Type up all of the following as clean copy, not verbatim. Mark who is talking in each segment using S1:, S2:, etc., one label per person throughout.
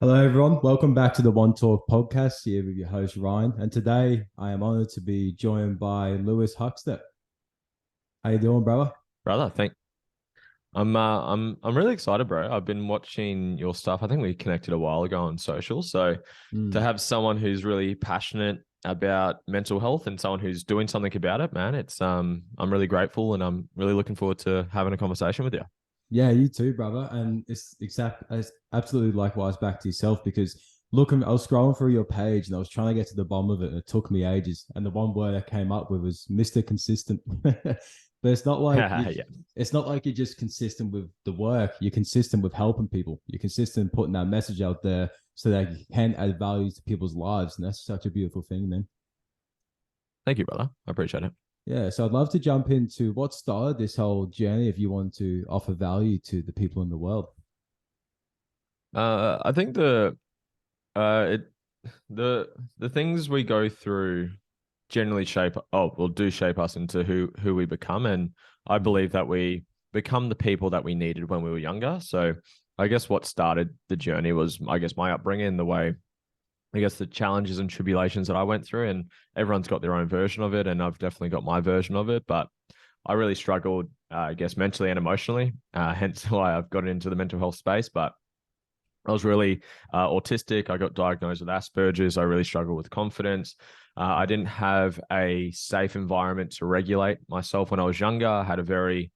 S1: Hello, everyone. Welcome back to the OneTalk Podcast here with your host, Ryan. And today I am honored to be joined by Lewis Huckstep. How you doing, brother?
S2: Brother, I'm really excited, bro. I've been watching your stuff. I think we connected a while ago on social. So to have someone who's really passionate about mental health and someone who's doing something about it, man, I'm really grateful and I'm really looking forward to having a conversation with you.
S1: Yeah, you too, brother. And it's absolutely likewise back to yourself because looking, I was scrolling through your page and I was trying to get to the bottom of it, and it took me ages. And the one word I came up with was Mr. Consistent. But it's not like
S2: Yeah.
S1: it's not like you're just consistent with the work. You're consistent with helping people. You're consistent putting that message out there so that you can add value to people's lives. And that's such a beautiful thing, man.
S2: Thank you, brother. I appreciate it.
S1: Yeah, so I'd love to jump into what started this whole journey if you want to offer value to the people in the world.
S2: I think it the things we go through generally do shape us into who we become. And I believe that we become the people that we needed when we were younger. So I guess what started the journey was, I guess, my upbringing, the way, I guess, the challenges and tribulations that I went through, and everyone's got their own version of it. And I've definitely got my version of it, but I really struggled, I guess, mentally and emotionally, hence why I've got into the mental health space. But I was really autistic. I got diagnosed with Asperger's. I really struggled with confidence. I didn't have a safe environment to regulate myself when I was younger. I had a very,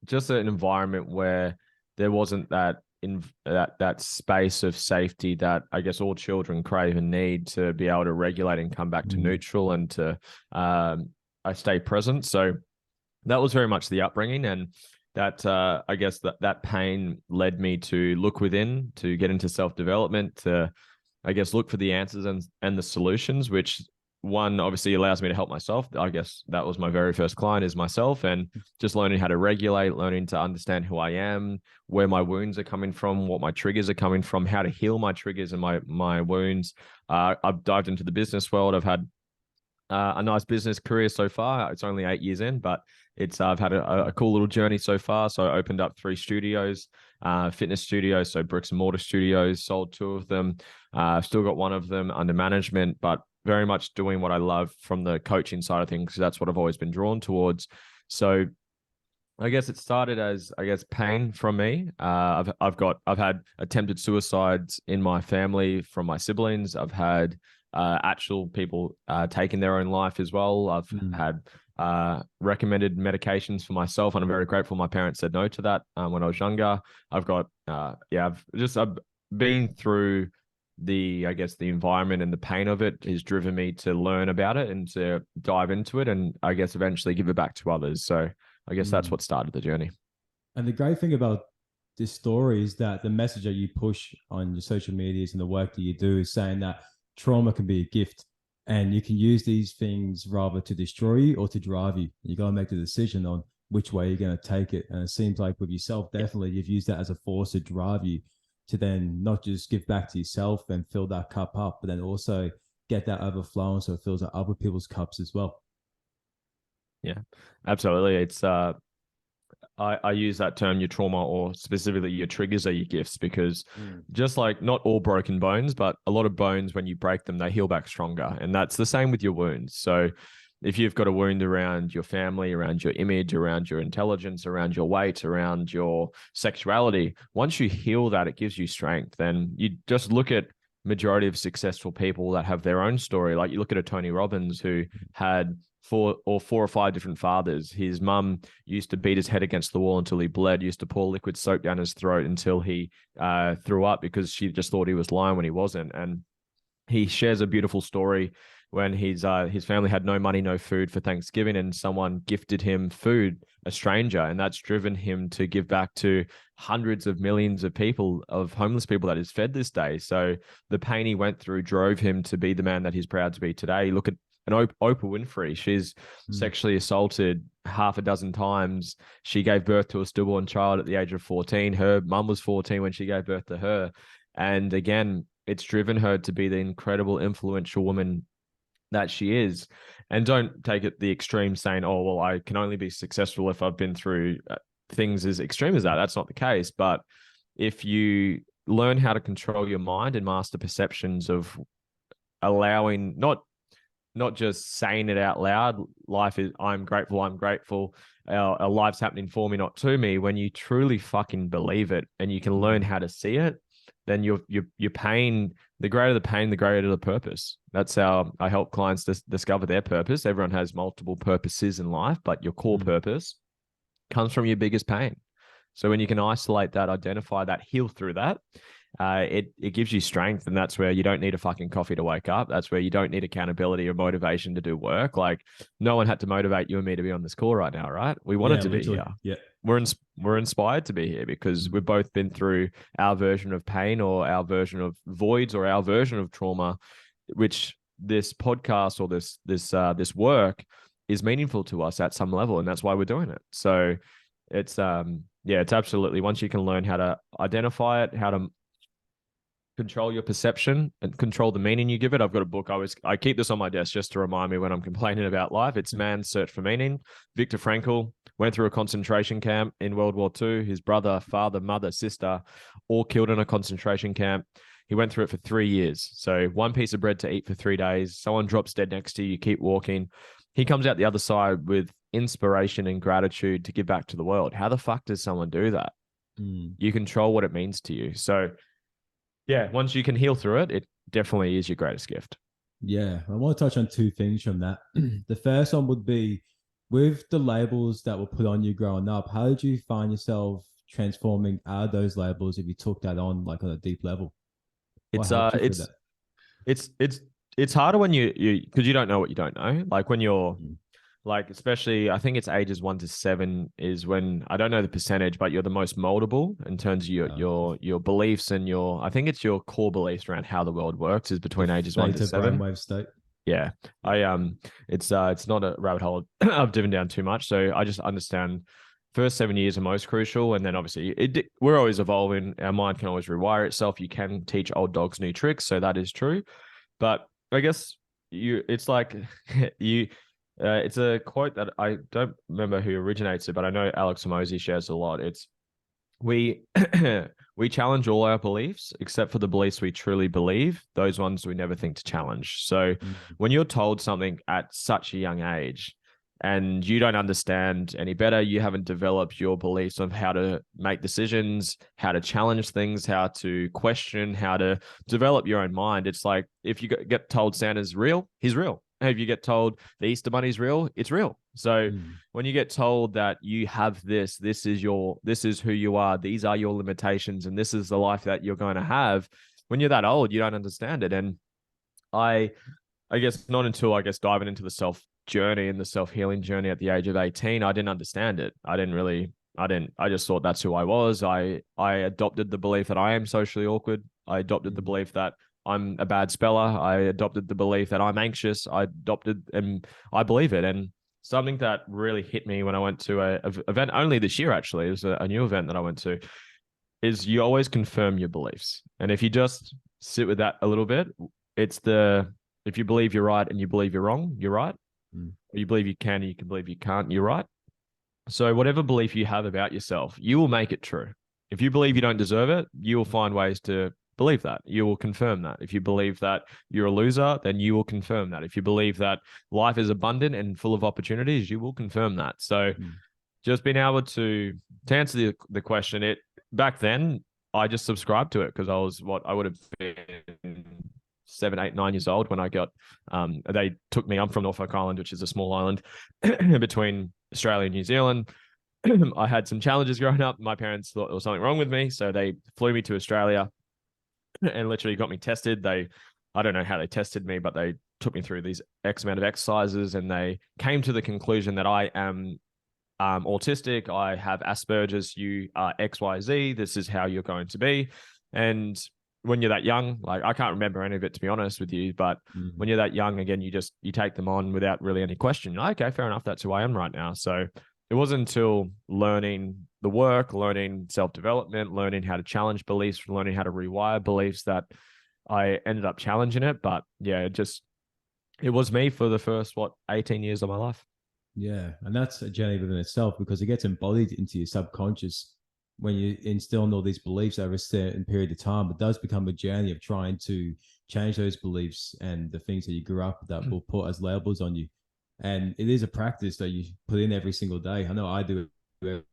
S2: just an environment where there wasn't that space of safety that I guess all children crave and need to be able to regulate and come back to neutral and to I stay present. So that was very much the upbringing, and that I guess that pain led me to look within, to get into self-development, to I guess look for the answers and the solutions, which one obviously allows me to help myself. I guess that was my very first client, is myself, and just learning how to regulate, learning to understand who I am, where my wounds are coming from, what my triggers are coming from, how to heal my triggers and my wounds. I've dived into the business world. I've had a nice business career so far. It's only 8 years in, but I've had a cool little journey so far. So I opened up 3 studios, fitness studios, so bricks and mortar studios, sold 2 of them. Still got 1 of them under management, but very much doing what I love from the coaching side of things, because that's what I've always been drawn towards. So I guess it started as, I guess, pain from me. I've had attempted suicides in my family from my siblings. I've had actual people taking their own life as well. I've had recommended medications for myself, and I'm very grateful my parents said no to that when I was younger. I've been through I guess the environment, and the pain of it has driven me to learn about it and to dive into it, and I guess eventually give it back to others. So I guess that's what started the journey.
S1: And the great thing about this story is that the message that you push on your social medias and the work that you do is saying that trauma can be a gift, and you can use these things rather to destroy you or to drive you. You got to make the decision on which way you're going to take it. And it seems like with yourself, definitely you've used that as a force to drive you to then not just give back to yourself and fill that cup up, but then also get that overflowing so it fills up other people's cups as well.
S2: Yeah, absolutely. It's I use that term, your trauma, or specifically your triggers, are your gifts, because just like not all broken bones, but a lot of bones, when you break them, they heal back stronger. And that's the same with your wounds. So if you've got a wound around your family, around your image, around your intelligence, around your weight, around your sexuality, once you heal that, it gives you strength. And you just look at majority of successful people that have their own story. Like you look at a Tony Robbins who had 4 or 5 different fathers. His mum used to beat his head against the wall until he bled, used to pour liquid soap down his throat until he threw up, because she just thought he was lying when he wasn't. And he shares a beautiful story when his family had no money, no food for Thanksgiving, and someone gifted him food, a stranger, and that's driven him to give back to hundreds of millions of people, of homeless people that he's fed this day. So the pain he went through drove him to be the man that he's proud to be today. Look at Oprah Winfrey. She's sexually assaulted half a dozen times. She gave birth to a stillborn child at the age of 14. Her mum was 14 when she gave birth to her. And again, it's driven her to be the incredible, influential woman that she is. And don't take it the extreme saying, oh, well, I can only be successful if I've been through things as extreme as that. That's not the case. But if you learn how to control your mind and master perceptions of allowing, not just saying it out loud, life is, I'm grateful, our life's happening for me, not to me. When you truly fucking believe it and you can learn how to see it, then your pain, the greater the pain, the greater the purpose. That's how I help clients discover their purpose. Everyone has multiple purposes in life, but your core purpose comes from your biggest pain. So when you can isolate that, identify that, heal through that, it gives you strength. And that's where you don't need a fucking coffee to wake up. That's where you don't need accountability or motivation to do work. Like, no one had to motivate you and me to be on this call right now, right? We wanted to
S1: literally.
S2: be here.
S1: Yeah.
S2: We're inspired to be here because we've both been through our version of pain or our version of voids or our version of trauma, which this podcast or this work is meaningful to us at some level. And that's why we're doing it. So it's it's absolutely, once you can learn how to identify it, how to control your perception and control the meaning you give it. I've got a book. I keep this on my desk just to remind me when I'm complaining about life. It's Man's Search for Meaning. Viktor Frankl went through a concentration camp in World War II. His brother, father, mother, sister, all killed in a concentration camp. He went through it for 3 years. So one piece of bread to eat for 3 days. Someone drops dead next to you. You keep walking. He comes out the other side with inspiration and gratitude to give back to the world. How the fuck does someone do that? You control what it means to you. So yeah, once you can heal through it, it definitely is your greatest gift.
S1: Yeah, I want to touch on two things from that. The first one would be with the labels that were put on you growing up. How did you find yourself transforming out of those labels if you took that on like on a deep level?
S2: It's harder when you because you don't know what you don't know. Like when you're like, especially, I think it's ages 1 to 7 is when, I don't know the percentage, but you're the most moldable in terms of your beliefs and I think it's your core beliefs around how the world works is between ages 1 to 7.
S1: Brainwave state.
S2: Yeah. It's not a rabbit hole I've driven down too much. So I just understand first 7 years are most crucial. And then obviously we're always evolving. Our mind can always rewire itself. You can teach old dogs new tricks. So that is true. But I guess it's like it's a quote that I don't remember who originates it, but I know Alex Hormozi shares a lot. It's we challenge all our beliefs except for the beliefs we truly believe. Those ones we never think to challenge. So when you're told something at such a young age and you don't understand any better, you haven't developed your beliefs of how to make decisions, how to challenge things, how to question, how to develop your own mind. It's like if you get told Santa's real, he's real. If you get told the Easter Bunny's real, it's real. So when you get told that you have this is who you are, these are your limitations, and this is the life that you're going to have, when you're that old, you don't understand it. And I guess not until diving into the self journey and the self-healing journey at the age of 18, I didn't understand it. I just thought that's who I was. I adopted the belief that I am socially awkward. I adopted the belief that I'm a bad speller. I adopted the belief that I'm anxious. I believe it. And something that really hit me when I went to a event only this year, actually, it was a new event that I went to, is you always confirm your beliefs. And if you just sit with that a little bit, if you believe you're right and you believe you're wrong, you're right. Or you believe you can and you can believe you can't, you're right. So whatever belief you have about yourself, you will make it true. If you believe you don't deserve it, you will find ways to believe that. You will confirm that. If you believe that you're a loser, then you will confirm that. If you believe that life is abundant and full of opportunities, you will confirm that. So just being able to answer the question, back then, I just subscribed to it because I would have been 7, 8, 9 years old when I got, they took me, I'm from Norfolk Island, which is a small island between Australia and New Zealand. I had some challenges growing up. My parents thought there was something wrong with me. So they flew me to Australia and literally got me tested. I don't know how they tested me, but they took me through these X amount of exercises and they came to the conclusion that I am autistic. I have Asperger's. You are XYZ. This is how you're going to be. And when you're that young, like I can't remember any of it, to be honest with you, but when you're that young, again, you take them on without really any question. You're like, okay, fair enough. That's who I am right now. So it wasn't until learning the work, learning self-development, learning how to challenge beliefs, learning how to rewire beliefs that I ended up challenging it. But yeah, it was me for the first, 18 years of my life.
S1: Yeah. And that's a journey within itself because it gets embodied into your subconscious. when you instill in all these beliefs over a certain period of time, it does become a journey of trying to change those beliefs and the things that you grew up that will put as labels on you. And it is a practice that you put in every single day. I know I do it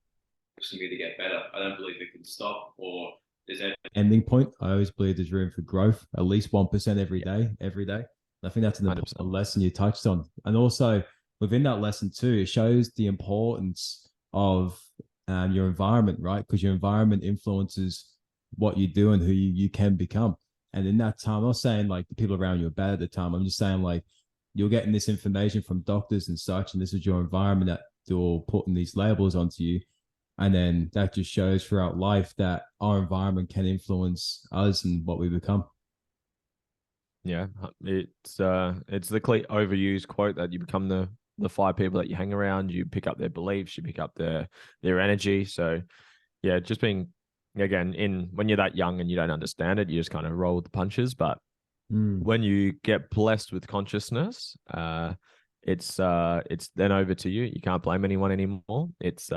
S1: for me to get better. I don't believe it can stop or there's an ending point. I always believe there's room for growth, at least 1% every day. I think that's an important lesson you touched on. And also within that lesson too, it shows the importance of your environment, right? Because your environment influences what you do and who you can become. And in that time, I'm not saying like the people around you are bad at the time. I'm just saying like you're getting this information from doctors and such, and this is your environment that they're putting these labels onto you. And then that just shows throughout life that our environment can influence us and what we become.
S2: Yeah, it's the overused quote that you become the 5 people that you hang around. You pick up their beliefs, you pick up their energy. So yeah, just being, again, when you're that young and you don't understand it, you just kind of roll with the punches. But when you get blessed with consciousness, it's then over to you. You can't blame anyone anymore. It's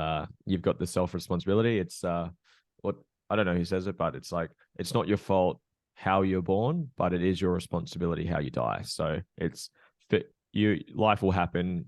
S2: you've got the self-responsibility. It's what, I don't know who says it, but it's like, it's not your fault how you're born, but it is your responsibility how you die. So it's life will happen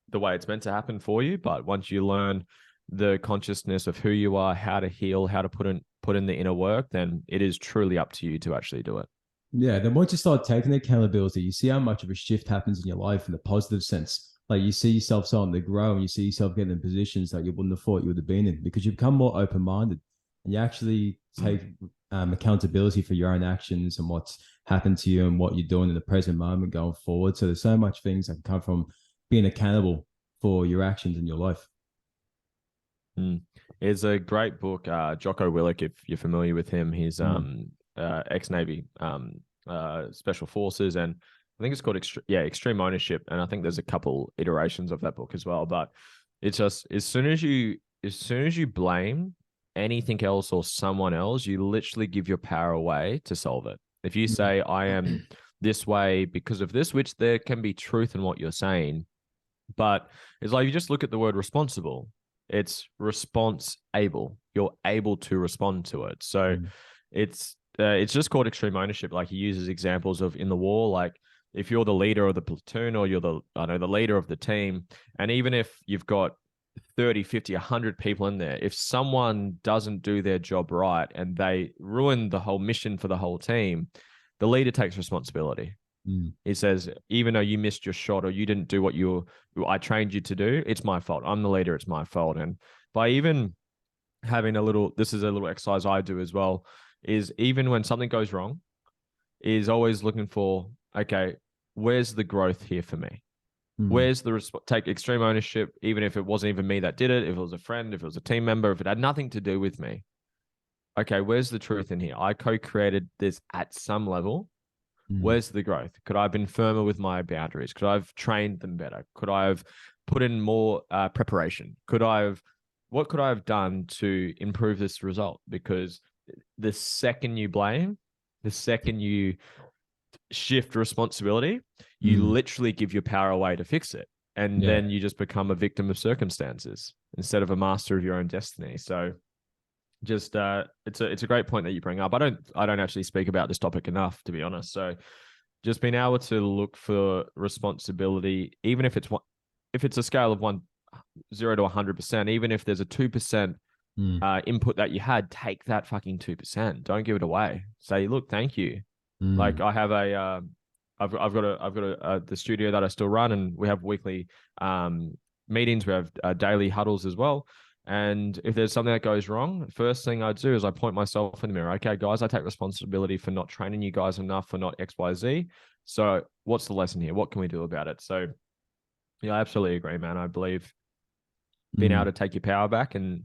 S2: the way it's meant to happen for you. But once you learn the consciousness of who you are, how to heal, how to put in the inner work, then it is truly up to you to actually do it.
S1: Yeah, then once you start taking accountability, you see how much of a shift happens in your life in a positive sense. Like you see yourself starting to grow and you see yourself getting in positions that you wouldn't have thought you would have been in because you become more open-minded and you actually take accountability for your own actions and what's happened to you and what you're doing in the present moment going forward. So there's so much things that can come from being accountable for your actions in your life.
S2: It's a great book, Jocko Willink, if you're familiar with him. He's ex-Navy, Special Forces, and I think it's called Extreme Ownership. And I think there's a couple iterations of that book as well. But it's just as soon as you blame anything else or someone else, you literally give your power away to solve it. If you say, I am this way because of this, which there can be truth in what you're saying, but it's like, you just look at the word responsible. It's response-able. You're able to respond to it. So it's just called extreme ownership. Like he uses examples of in the war, like if you're the leader of the platoon or you're the leader of the team, and even if you've got 30, 50, 100 people in there, if someone doesn't do their job right and they ruin the whole mission for the whole team, the leader takes responsibility. He says, even though you missed your shot or you didn't do what I trained you to do, it's my fault. I'm the leader. It's my fault. And by even having this is a little exercise I do as well, is even when something goes wrong, is always looking for, okay, where's the growth here for me? Where's take extreme ownership, even if it wasn't even me that did it, if it was a friend, if it was a team member, if it had nothing to do with me. Okay, where's the truth in here? I co-created this at some level. Where's the growth? Could I have been firmer with my boundaries? Could I have trained them better? Could I have put in more preparation? What could I have done to improve this result? Because the second you blame, the second you shift responsibility, you literally give your power away to fix it. And then you just become a victim of circumstances instead of a master of your own destiny. So just it's a great point that you bring up. I don't actually speak about this topic enough, to be honest. So just being able to look for responsibility, even if it's a scale of 0 to 100%, even if there's a 2% input that you had, take that fucking 2%. Don't give it away. Say, look, thank you. Like I have I've got the studio that I still run, and we have weekly meetings. We have daily huddles as well. And if there's something that goes wrong, the first thing I do is I point myself in the mirror. Okay, guys, I take responsibility for not training you guys enough for not X, Y, Z. So what's the lesson here? What can we do about it? So yeah, I absolutely agree, man. I believe being able to take your power back and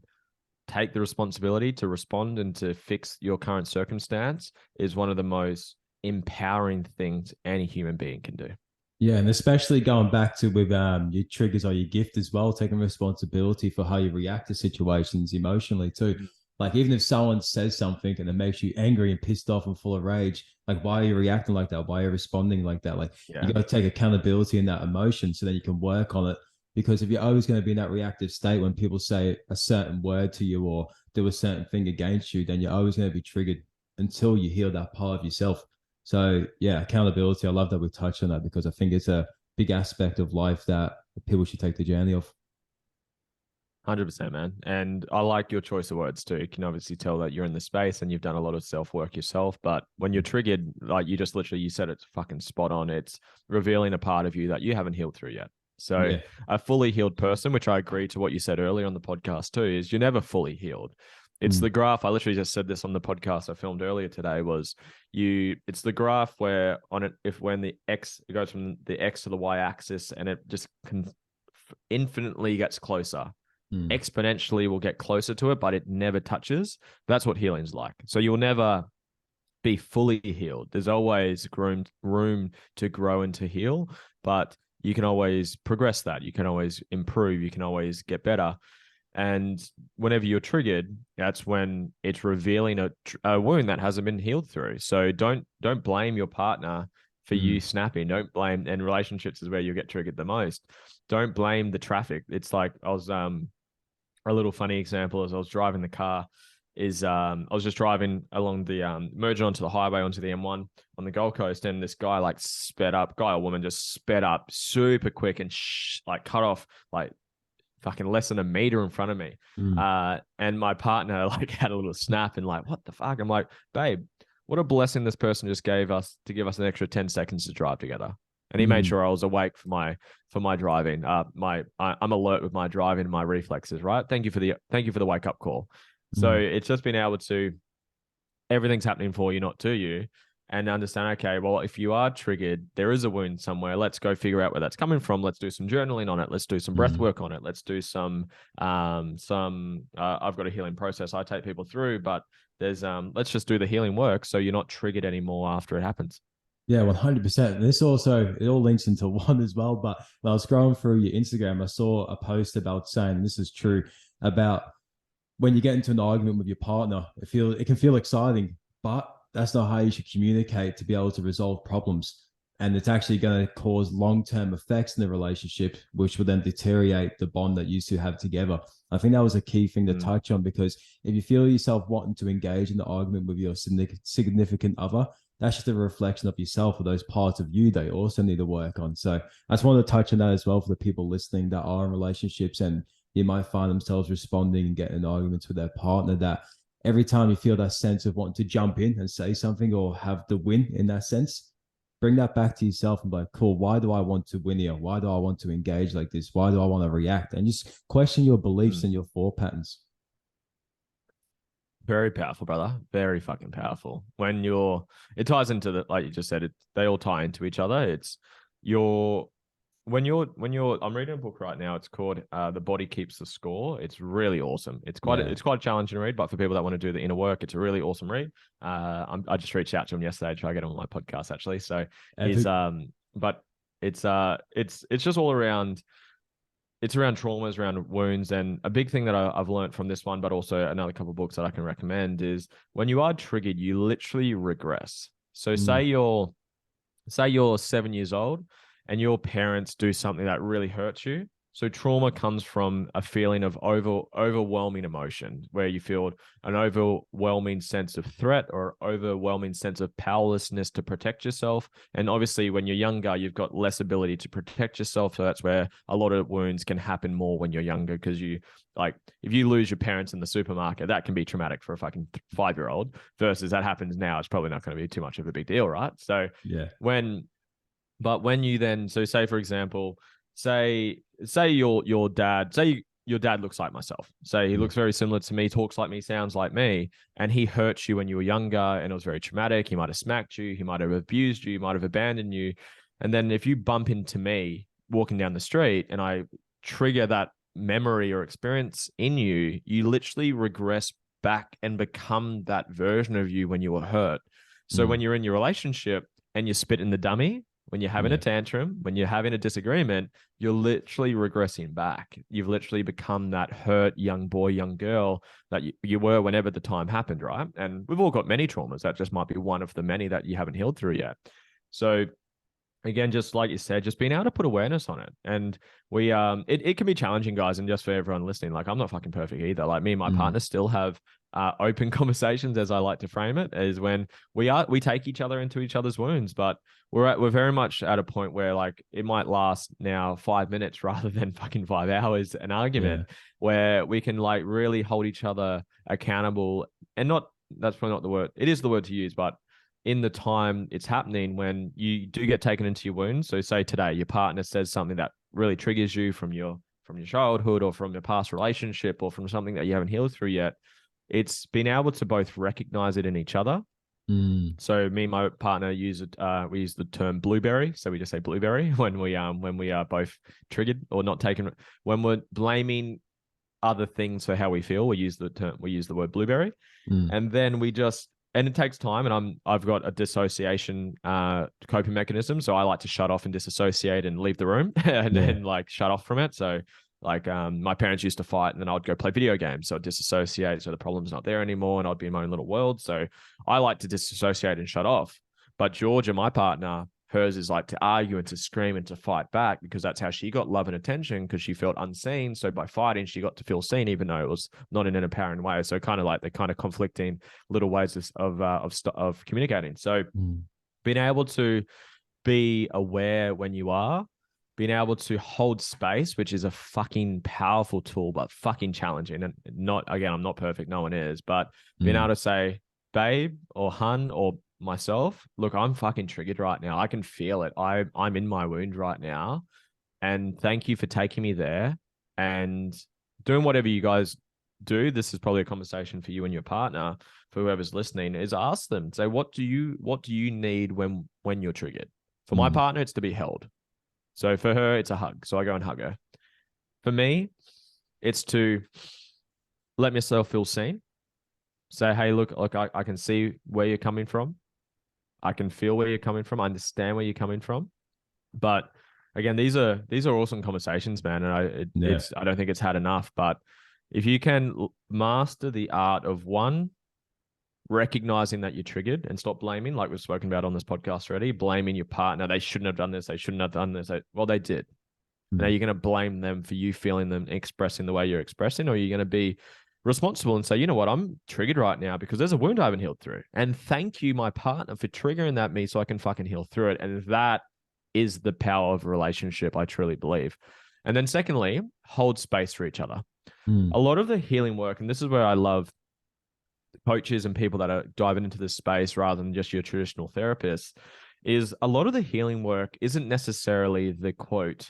S2: take the responsibility to respond and to fix your current circumstance is one of the most empowering things any human being can do.
S1: Yeah, and especially going back to with your triggers or your gift as well, taking responsibility for how you react to situations emotionally too. Like even if someone says something and it makes you angry and pissed off and full of rage, like why are you reacting like that? Why are you responding like that? Like you got to take accountability in that emotion so then you can work on it Because if you're always going to be in that reactive state when people say a certain word to you or do a certain thing against you, then you're always going to be triggered until you heal that part of yourself. So yeah, accountability. I love that we touched on that because I think it's a big aspect of life that people should take the journey of.
S2: 100%, man. And I like your choice of words too. You can obviously tell that you're in the space and you've done a lot of self-work yourself. But when you're triggered, like you just literally, you said it's fucking spot on. It's revealing a part of you that you haven't healed through yet. So
S1: Yeah.
S2: a fully healed person, which I agree to what you said earlier on the podcast too, is you're never fully healed. It's the graph. I literally just said this on the podcast I filmed earlier today it's the graph where on it, when the X, it goes from the X to the Y axis and it just infinitely gets closer. Exponentially will get closer to it, but it never touches. That's what healing's like. So you'll never be fully healed. There's always room to grow and to heal, but you can always progress that. You can always improve. You can always get better. And whenever you're triggered, that's when it's revealing a wound that hasn't been healed through. So don't blame your partner for you snapping. Don't blame, and relationships is where you get triggered the most. Don't blame the traffic. It's like a little funny example as I was driving the car is I was just driving along the merging onto the highway onto the M1 on the Gold Coast, and this guy like guy or woman just sped up super quick and like cut off like fucking less than a meter in front of me. And my partner like had a little snap and like, what the fuck? I'm like, babe, what a blessing this person just gave us to give us an extra 10 seconds to drive together. And he made sure I was awake for my driving. I'm alert with my driving and my reflexes, right? Thank you for the wake up call. So it's just being able to, everything's happening for you, not to you, and understand, okay, well, if you are triggered, there is a wound somewhere. Let's go figure out where that's coming from. Let's do some journaling on it. Let's do some breath work on it. Let's do some I've got a healing process I take people through, but there's let's just do the healing work so you're not triggered anymore after it happens.
S1: Yeah, 100%. This also, it all links into one as well. But when I was scrolling through your Instagram, I saw a post about saying, this is true, about when you get into an argument with your partner, it can feel exciting, but that's not how you should communicate to be able to resolve problems. And it's actually going to cause long-term effects in the relationship, which will then deteriorate the bond that you two have together. I think that was a key thing to touch on, because if you feel yourself wanting to engage in the argument with your significant other, that's just a reflection of yourself or those parts of you that you also need to work on. So I just wanted to touch on that as well for the people listening that are in relationships and you might find themselves responding and getting in arguments with their partner, that every time you feel that sense of wanting to jump in and say something or have the win in that sense, bring that back to yourself and be like, cool, why do I want to win here? Why do I want to engage like this? Why do I want to react? And just question your beliefs and your thought patterns.
S2: Very powerful, brother. Very fucking powerful. It ties into like you just said, they all tie into each other. When you're, I'm reading a book right now. It's called The Body Keeps the Score. It's really awesome. It's quite a challenging read, but for people that want to do the inner work, it's a really awesome read. I just reached out to him yesterday to try to get him on my podcast actually. So but it's just all around. It's around traumas, around wounds. And a big thing that I've learned from this one, but also another couple of books that I can recommend, is when you are triggered, you literally regress. So say you're 7 years old and your parents do something that really hurts you. So trauma comes from a feeling of overwhelming emotion, where you feel an overwhelming sense of threat or overwhelming sense of powerlessness to protect yourself. And obviously when you're younger, you've got less ability to protect yourself. So that's where a lot of wounds can happen more when you're younger, because if you lose your parents in the supermarket, that can be traumatic for a fucking 5-year-old, versus that happens now, it's probably not going to be too much of a big deal, right? So
S1: yeah.
S2: When you then, so say for example, say your dad looks like myself. Say he looks very similar to me, talks like me, sounds like me, and he hurt you when you were younger and it was very traumatic. He might have smacked you, he might have abused you, he might have abandoned you. And then if you bump into me walking down the street and I trigger that memory or experience in you, you literally regress back and become that version of you when you were hurt. So when you're in your relationship and you spit in the dummy, when you're having a tantrum, when you're having a disagreement, you're literally regressing back. You've literally become that hurt young boy, young girl that you were whenever the time happened, right? And we've all got many traumas. That just might be one of the many that you haven't healed through yet. So again, just like you said, just being able to put awareness on it. And we it can be challenging, guys, and just for everyone listening, like I'm not fucking perfect either. Like me and my partner still have open conversations, as I like to frame it, is when we take each other into each other's wounds, but we're very much at a point where like it might last now 5 minutes rather than fucking 5 hours, an argument where we can like really hold each other accountable. And not, that's probably not the word, it is the word to use, but in the time it's happening, when you do get taken into your wounds. So say today your partner says something that really triggers you from your childhood or from your past relationship or from something that you haven't healed through yet. It's being able to both recognize it in each other. So me and my partner we use the term blueberry. So we just say blueberry when we are both triggered or not taken. When we're blaming other things for how we feel, we use the word blueberry. And then and it takes time, and I've got a dissociation coping mechanism. So I like to shut off and disassociate and leave the room and then like shut off from it. So like my parents used to fight, and then I'd go play video games. So I'd disassociate, so the problem's not there anymore, and I'd be in my own little world. So I like to disassociate and shut off. But Georgia, my partner, hers is like to argue and to scream and to fight back, because that's how she got love and attention, because she felt unseen. So by fighting, she got to feel seen, even though it was not in an apparent way. So kind of like they're kind of conflicting little ways of communicating. So being able to be aware when you are, being able to hold space, which is a fucking powerful tool, but fucking challenging. And not, again, I'm not perfect. No one is, but being able to say, babe or hun or myself, look, I'm fucking triggered right now. I can feel it. I'm in my wound right now. And thank you for taking me there and doing whatever you guys do. This is probably a conversation for you and your partner, for whoever's listening, is ask them, say, what do you need when you're triggered? For my partner, it's to be held. So for her, it's a hug. So I go and hug her. For me, it's to let myself feel seen. Say, hey, look, I can see where you're coming from. I can feel where you're coming from. I understand where you're coming from. But again, these are awesome conversations, man. And I don't think it's had enough. But if you can master the art of recognizing that you're triggered and stop blaming, like we've spoken about on this podcast already, blaming your partner. They shouldn't have done this. They shouldn't have done this. Well, they did. Now you're going to blame them for you feeling them, expressing the way you're expressing, or you're going to be responsible and say, you know what, I'm triggered right now because there's a wound I haven't healed through. And thank you, my partner, for triggering that me so I can fucking heal through it. And that is the power of a relationship, I truly believe. And then secondly, hold space for each other. A lot of the healing work, and this is where I love coaches and people that are diving into this space rather than just your traditional therapists, is a lot of the healing work isn't necessarily the quote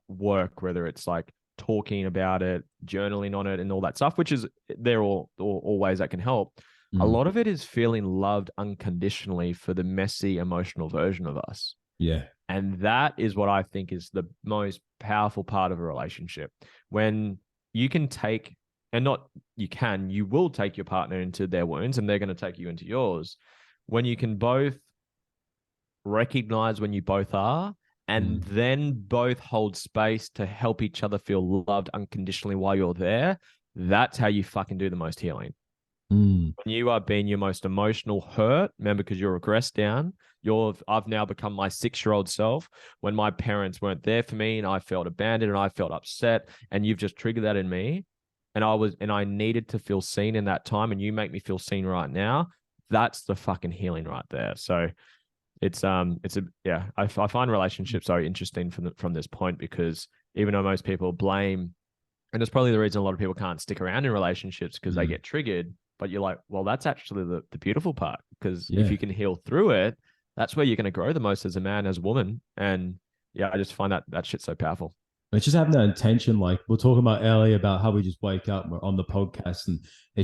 S2: work, whether it's like talking about it, journaling on it and all that stuff, which is they're all ways that can help. A lot of it is feeling loved unconditionally for the messy emotional version of us.
S1: Yeah.
S2: And that is what I think is the most powerful part of a relationship. When you can take, and not you can, you will take your partner into their wounds and they're going to take you into yours. When you can both recognize when you both are, and then both hold space to help each other feel loved unconditionally while you're there, that's how you fucking do the most healing. When you are being your most emotional hurt, remember, because you're regressed down, I've now become my 6-year-old self when my parents weren't there for me and I felt abandoned and I felt upset, and you've just triggered that in me. And I needed to feel seen in that time, and you make me feel seen right now. That's the fucking healing right there. So I find relationships so interesting from this point, because even though most people blame, and it's probably the reason a lot of people can't stick around in relationships, because they get triggered, but you're like, well, that's actually the beautiful part, because if you can heal through it, that's where you're going to grow the most as a man, as a woman. And I just find that shit so powerful.
S1: It's just having that intention. Like we are talking about earlier about how we just wake up, we're on the podcast and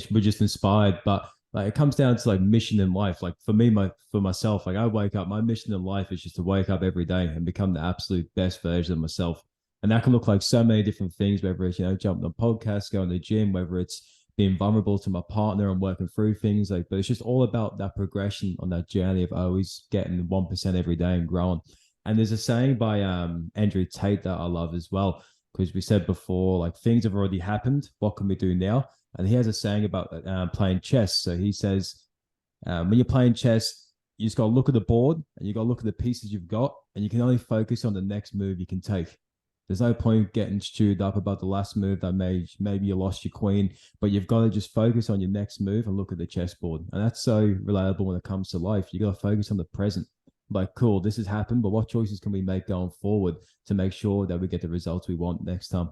S1: we're just inspired, but like it comes down to like mission in life. Like for me, for myself, like I wake up, my mission in life is just to wake up every day and become the absolute best version of myself. And that can look like so many different things, whether it's, jumping on podcasts, going to the gym, whether it's being vulnerable to my partner and working through things, like, but it's just all about that progression on that journey of always getting 1% every day and growing. And there's a saying by Andrew Tate that I love as well, because we said before, like, things have already happened. What can we do now? And he has a saying about playing chess. So he says, when you're playing chess, you just got to look at the board and you got to look at the pieces you've got, and you can only focus on the next move you can take. There's no point getting stewed up about the last move that maybe you lost your queen, but you've got to just focus on your next move and look at the chessboard. And that's so relatable when it comes to life. You got to focus on the present. Like, cool, this has happened, but what choices can we make going forward to make sure that we get the results we want next time?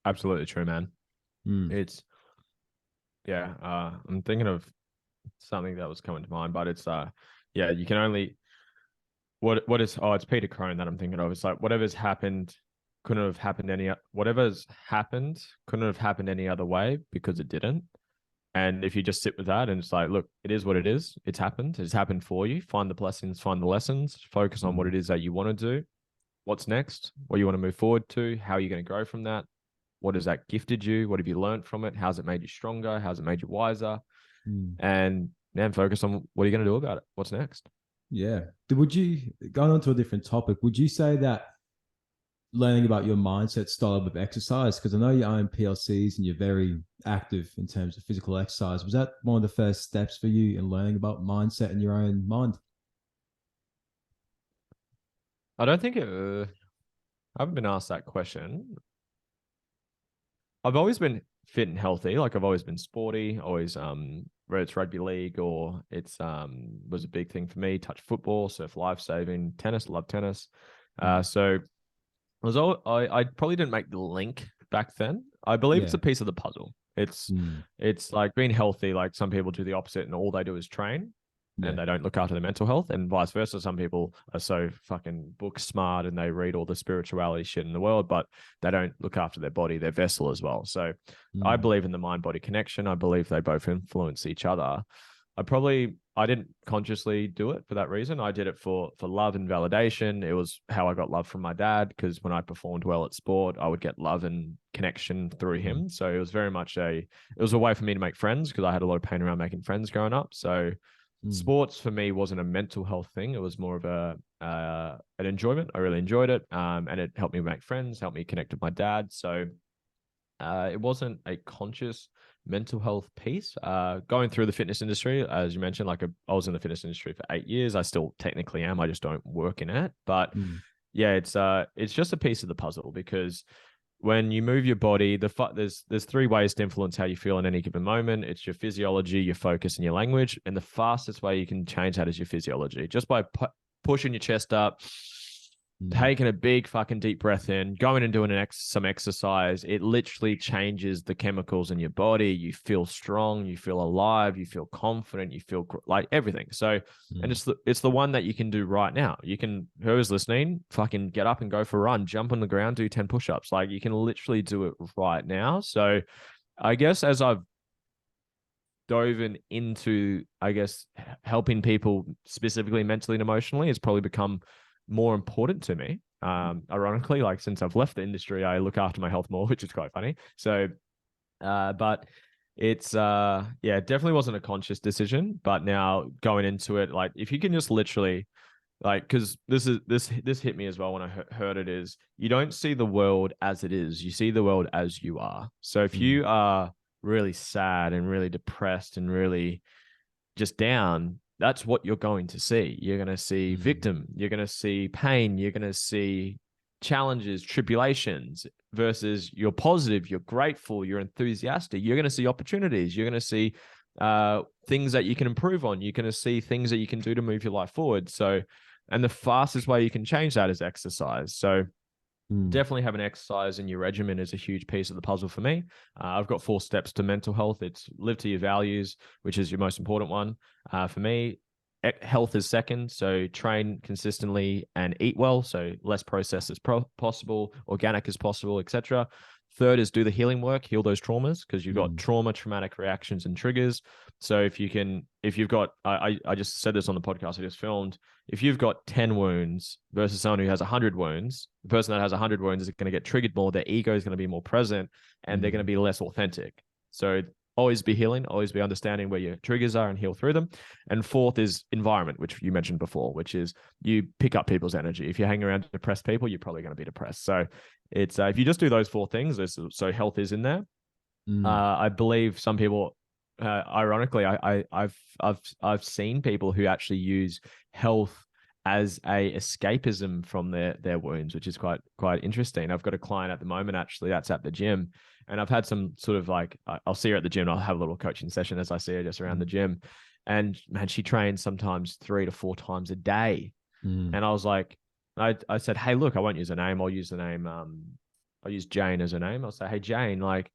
S2: Absolutely true, man. It's I'm thinking of something that was coming to mind, but it's you can only it's Peter Crone that I'm thinking of. It's like whatever's happened couldn't have happened any other way because it didn't. And if you just sit with that and it's like, look, it is what it is. It's happened. It's happened for you. Find the blessings, find the lessons, focus on what it is that you want to do. What's next? What you want to move forward to? How are you going to grow from that? What has that gifted you? What have you learned from it? How's it made you stronger? How's it made you wiser? And then focus on what are you going to do about it? What's next?
S1: Yeah. Would you, going on to a different topic, would you say that learning about your mindset started with exercise? Because I know you own PLCs and you're very active in terms of physical exercise. Was that one of the first steps for you in learning about mindset in your own mind?
S2: I don't think I haven't been asked that question. I've always been fit and healthy. Like I've always been sporty, always whether it's rugby league or it's was a big thing for me. Touch football, surf lifesaving, tennis, love tennis. So I probably didn't make the link back then. I believe it's a piece of the puzzle. It's like being healthy. Like some people do the opposite and all they do is train. And they don't look after their mental health, and vice versa. Some people are so fucking book smart and they read all the spirituality shit in the world, but they don't look after their body, their vessel as well. So I believe in the mind-body connection. I believe they both influence each other. I didn't consciously do it for that reason. I did it for love and validation. It was how I got love from my dad, because when I performed well at sport, I would get love and connection through him. So it was very much it was a way for me to make friends, because I had a lot of pain around making friends growing up. So sports for me wasn't a mental health thing. It was more of an enjoyment. I really enjoyed it. And it helped me make friends, helped me connect with my dad. So it wasn't a conscious mental health piece. Going through the fitness industry, as you mentioned, like I was in the fitness industry for 8 years. I still technically am. I just don't work in it. But it's just a piece of the puzzle, because when you move your body, there's 3 ways to influence how you feel in any given moment. It's your physiology, your focus, and your language. And the fastest way you can change that is your physiology. Just by pushing your chest up, taking a big fucking deep breath in, going and doing some exercise, it literally changes the chemicals in your body. You feel strong, you feel alive, you feel confident, you feel like everything. So, and it's the one that you can do right now. You can, whoever's listening, fucking get up and go for a run, jump on the ground, do 10 push-ups. Like you can literally do it right now. So I guess as I've dove into, helping people specifically mentally and emotionally, it's probably become more important to me. Ironically, like since I've left the industry, I look after my health more, which is quite funny. So, but it's, definitely wasn't a conscious decision, but now going into it, like if you can just literally like, cause this hit me as well when I heard it, is you don't see the world as it is. You see the world as you are. So if you are really sad and really depressed and really just down, that's what you're going to see. You're going to see victim. You're going to see pain. You're going to see challenges, tribulations, versus you're positive, you're grateful, you're enthusiastic. You're going to see opportunities. You're going to see things that you can improve on. You're going to see things that you can do to move your life forward. So, and the fastest way you can change that is exercise. So definitely having exercise in your regimen is a huge piece of the puzzle for me. I've got 4 steps to mental health. It's live to your values, which is your most important one. For me, health is second. So train consistently and eat well. So less processed as possible, organic as possible, etc. Third is do the healing work, heal those traumas, because you've got trauma, traumatic reactions, and triggers. So if you've got, I just said this on the podcast I just filmed, if you've got 10 wounds versus someone who has 100 wounds, the person that has 100 wounds is going to get triggered more. Their ego is going to be more present, and they're going to be less authentic. So always be healing, always be understanding where your triggers are and heal through them. And fourth is environment, which you mentioned before, which is you pick up people's energy. If you're hanging around depressed people, you're probably going to be depressed. So it's if you just do those 4 things, so health is in there. I believe some people ironically, I've seen people who actually use health as a escapism from their wounds, which is quite interesting. I've got a client at the moment actually that's at the gym, and I've had some sort of like, I'll see her at the gym. I'll have a little coaching session as I see her just around the gym, and man, she trains sometimes 3 to 4 times a day. And I was like, I said, hey, look, I won't use a name. I'll use the name. I'll use Jane as a name. I'll say, hey, Jane, like,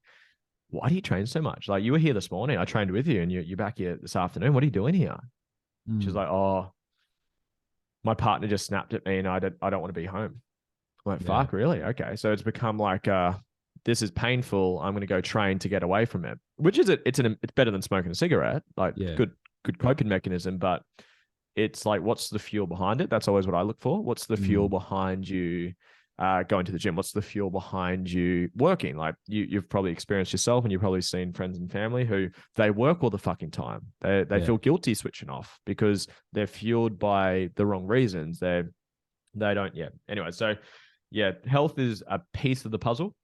S2: why do you train so much? Like, you were here this morning. I trained with you, and you're back here this afternoon. What are you doing here? She's like, oh, my partner just snapped at me, and I don't want to be home. I'm like, fuck, really? Okay. So it's become like, this is painful. I'm going to go train to get away from it, which is it's better than smoking a cigarette. Like, good coping mechanism, but it's like, what's the fuel behind it? That's always what I look for. What's the fuel behind you going to the gym? What's the fuel behind you working? Like, you've probably experienced yourself, and you've probably seen friends and family who they work all the fucking time. They feel guilty switching off because they're fueled by the wrong reasons. They don't. Yeah. Anyway, so yeah, health is a piece of the puzzle.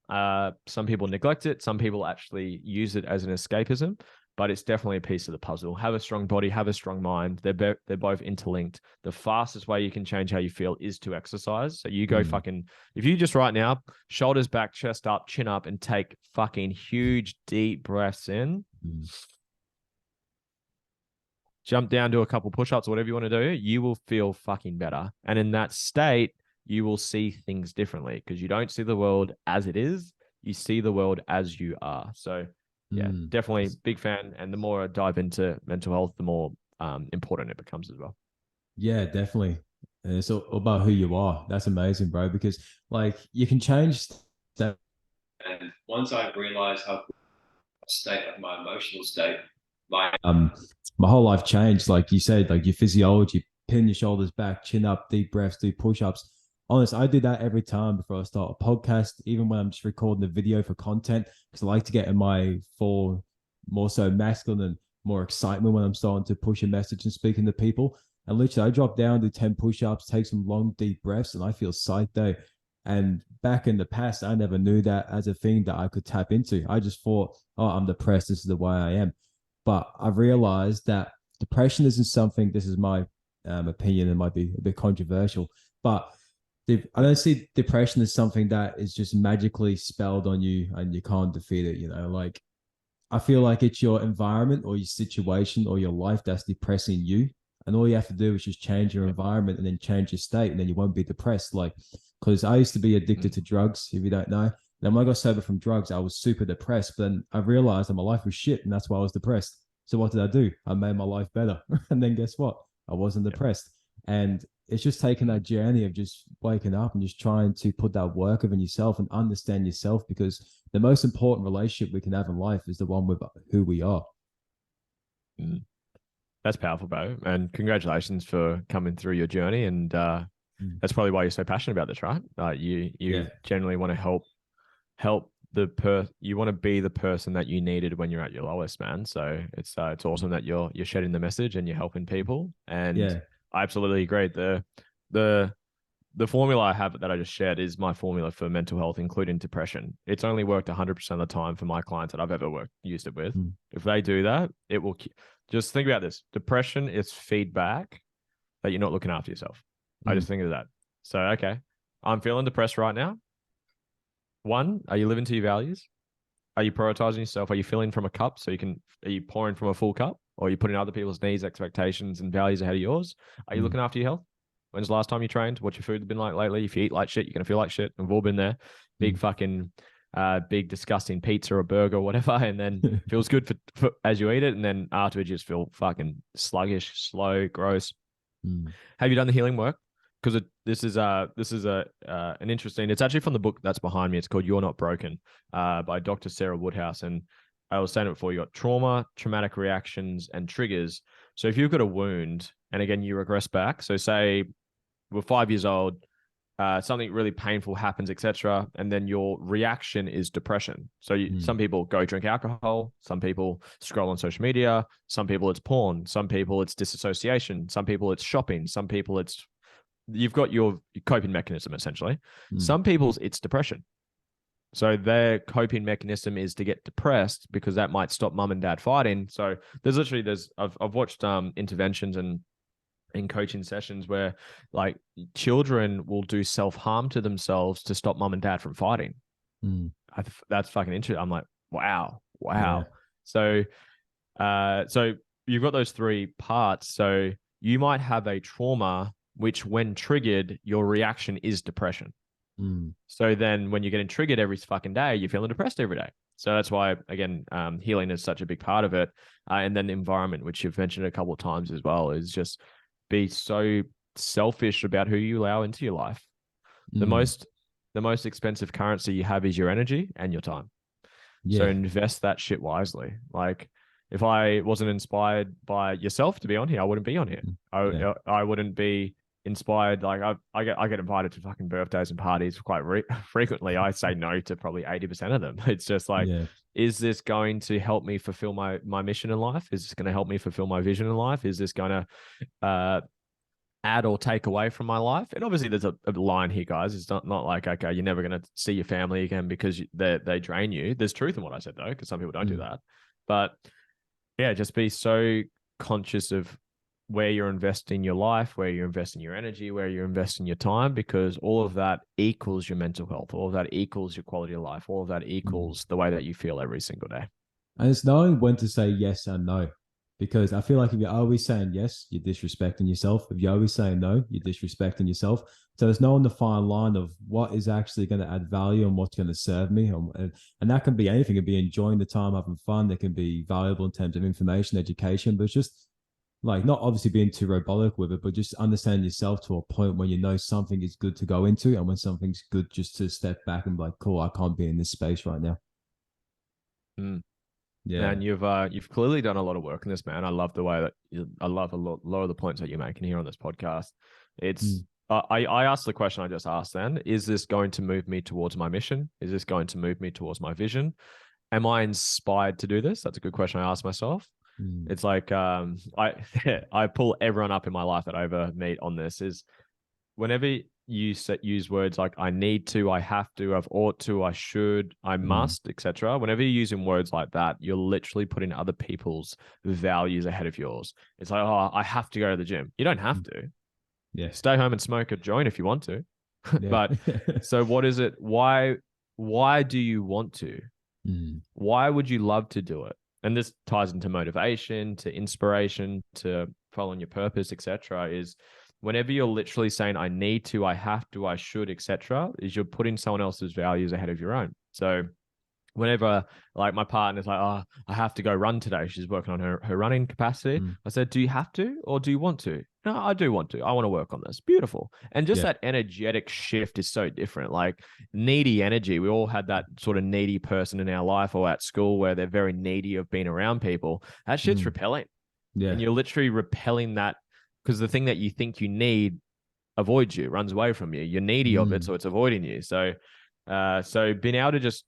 S2: Some people neglect it. Some people actually use it as an escapism, but it's definitely a piece of the puzzle. Have a strong body, have a strong mind. They're both interlinked. The fastest way you can change how you feel is to exercise. So you go if you just right now, shoulders back, chest up, chin up, and take fucking huge, deep breaths in. Jump down, do a couple push-ups, whatever you want to do, you will feel fucking better. And in that state, you will see things differently because you don't see the world as it is. You see the world as you are. So yeah, definitely big fan. And the more I dive into mental health, the more important it becomes as well.
S1: Yeah, definitely. And it's all about who you are. That's amazing, bro, because like you can change that. And once I realized how state of my emotional state, my whole life changed. Like you said, like your physiology, pin your shoulders back, chin up, deep breaths, do push-ups. Honest, I do that every time before I start a podcast, even when I'm just recording the video for content, because I like to get in my full, more so masculine and more excitement when I'm starting to push a message and speaking to people. And literally, I drop down, do 10 push-ups, take some long, deep breaths, and I feel psyched there. And back in the past, I never knew that as a thing that I could tap into. I just thought, oh, I'm depressed. This is the way I am. But I've realized that depression isn't something, this is my opinion, it might be a bit controversial, but I don't see depression as something that is just magically spelled on you and you can't defeat it. You know, like I feel like it's your environment or your situation or your life that's depressing you. And all you have to do is just change your environment and then change your state, and then you won't be depressed. Like, because I used to be addicted to drugs, if you don't know. Then when I got sober from drugs, I was super depressed. But then I realized that my life was shit, and that's why I was depressed. So what did I do? I made my life better. And then guess what? I wasn't depressed. And it's just taking that journey of just waking up and just trying to put that work within yourself and understand yourself, because the most important relationship we can have in life is the one with who we are.
S2: That's powerful, bro. And congratulations for coming through your journey. And that's probably why you're so passionate about this, right? You generally want to help you want to be the person that you needed when you're at your lowest, man. So it's awesome that you're shedding the message and you're helping people. And I absolutely agree. The formula I have that I just shared is my formula for mental health, including depression. It's only worked 100% of the time for my clients that I've ever used it with. If they do that, it will just think about this. Depression is feedback that you're not looking after yourself. I just think of that. So, okay, I'm feeling depressed right now. 1, are you living to your values? Are you prioritizing yourself? Are you filling from a cup are you pouring from a full cup? Or are you putting other people's needs, expectations, and values ahead of yours? Are you looking after your health? When's the last time you trained? What's your food been like lately? If you eat like shit, you're going to feel like shit. We've all been there. Big fucking, big disgusting pizza or burger or whatever. And then feels good for as you eat it. And then afterwards, you just feel fucking sluggish, slow, gross. Have you done the healing work? Because this is an interesting, it's actually from the book that's behind me. It's called You're Not Broken by Dr. Sarah Woodhouse. And I was saying it before, you got trauma, traumatic reactions, and triggers. So if you've got a wound, and again, you regress back. So say we're 5 years old, something really painful happens, etc., and then your reaction is depression. So some people go drink alcohol, some people scroll on social media, some people it's porn, some people it's disassociation, some people it's shopping, some people you've got your coping mechanism essentially. Some people's it's depression. So their coping mechanism is to get depressed because that might stop mum and dad fighting. So I've watched interventions and in coaching sessions where like children will do self-harm to themselves to stop mum and dad from fighting. That's fucking interesting. I'm like, wow.
S1: Yeah.
S2: So you've got those three parts. So you might have a trauma, which when triggered, your reaction is depression. So then when you're getting triggered every fucking day, you're feeling depressed every day. So that's why, again, healing is such a big part of it. And then the environment, which you've mentioned a couple of times as well, is just be so selfish about who you allow into your life. The most expensive currency you have is your energy and your time. Yeah. So invest that shit wisely. Like if I wasn't inspired by yourself to be on here, I wouldn't be on here. I wouldn't be inspired. Like I get invited to fucking birthdays and parties quite frequently. I say no to probably 80% of them. It's just like, is this going to help me fulfill my mission in life? Is this going to help me fulfill my vision in life? Is this going to add or take away from my life? And obviously there's a line here, guys. It's not like, okay, you're never going to see your family again because they drain you. There's truth in what I said though, because some people don't do that. But yeah, just be so conscious of where you're investing your life, where you're investing your energy, where you're investing your time, because all of that equals your mental health. All of that equals your quality of life. All of that equals the way that you feel every single day.
S1: And it's knowing when to say yes and no, because I feel like if you're always saying yes, you're disrespecting yourself. If you're always saying no, you're disrespecting yourself. So there's knowing the fine line of what is actually going to add value and what's going to serve me. And that can be anything. It can be enjoying the time, having fun. It can be valuable in terms of information, education, but it's just like not obviously being too robotic with it, but just understand yourself to a point when you know something is good to go into and when something's good just to step back and be like, cool, I can't be in this space right now.
S2: Yeah, and you've clearly done a lot of work in this, man. I love the way that I love a lot of the points that you're making here on this podcast. It's I asked the question I just asked then, is this going to move me towards my mission? Is this going to move me towards my vision? Am I inspired to do this? That's a good question I asked myself. It's like I pull everyone up in my life that I ever meet on this is whenever you use words like I need to, I have to, I've ought to, I should, I must, etc. Whenever you're using words like that, you're literally putting other people's values ahead of yours. It's like, oh, I have to go to the gym. You don't have to. Yeah. Stay home and smoke a joint if you want to. But so what is it? Why do you want to? Why would you love to do it? And this ties into motivation, to inspiration, to following your purpose, etc. is whenever you're literally saying, I need to, I have to, I should, etc., is you're putting someone else's values ahead of your own. So whenever like my partner's like, oh, I have to go run today. She's working on her running capacity. I said, do you have to or do you want to? No, I do want to. I want to work on this. Beautiful. And just that energetic shift is so different. Like needy energy. We all had that sort of needy person in our life or at school where they're very needy of being around people. That shit's repelling. Yeah. And you're literally repelling that because the thing that you think you need avoids you, runs away from you. You're needy of it, so it's avoiding you. So being able to just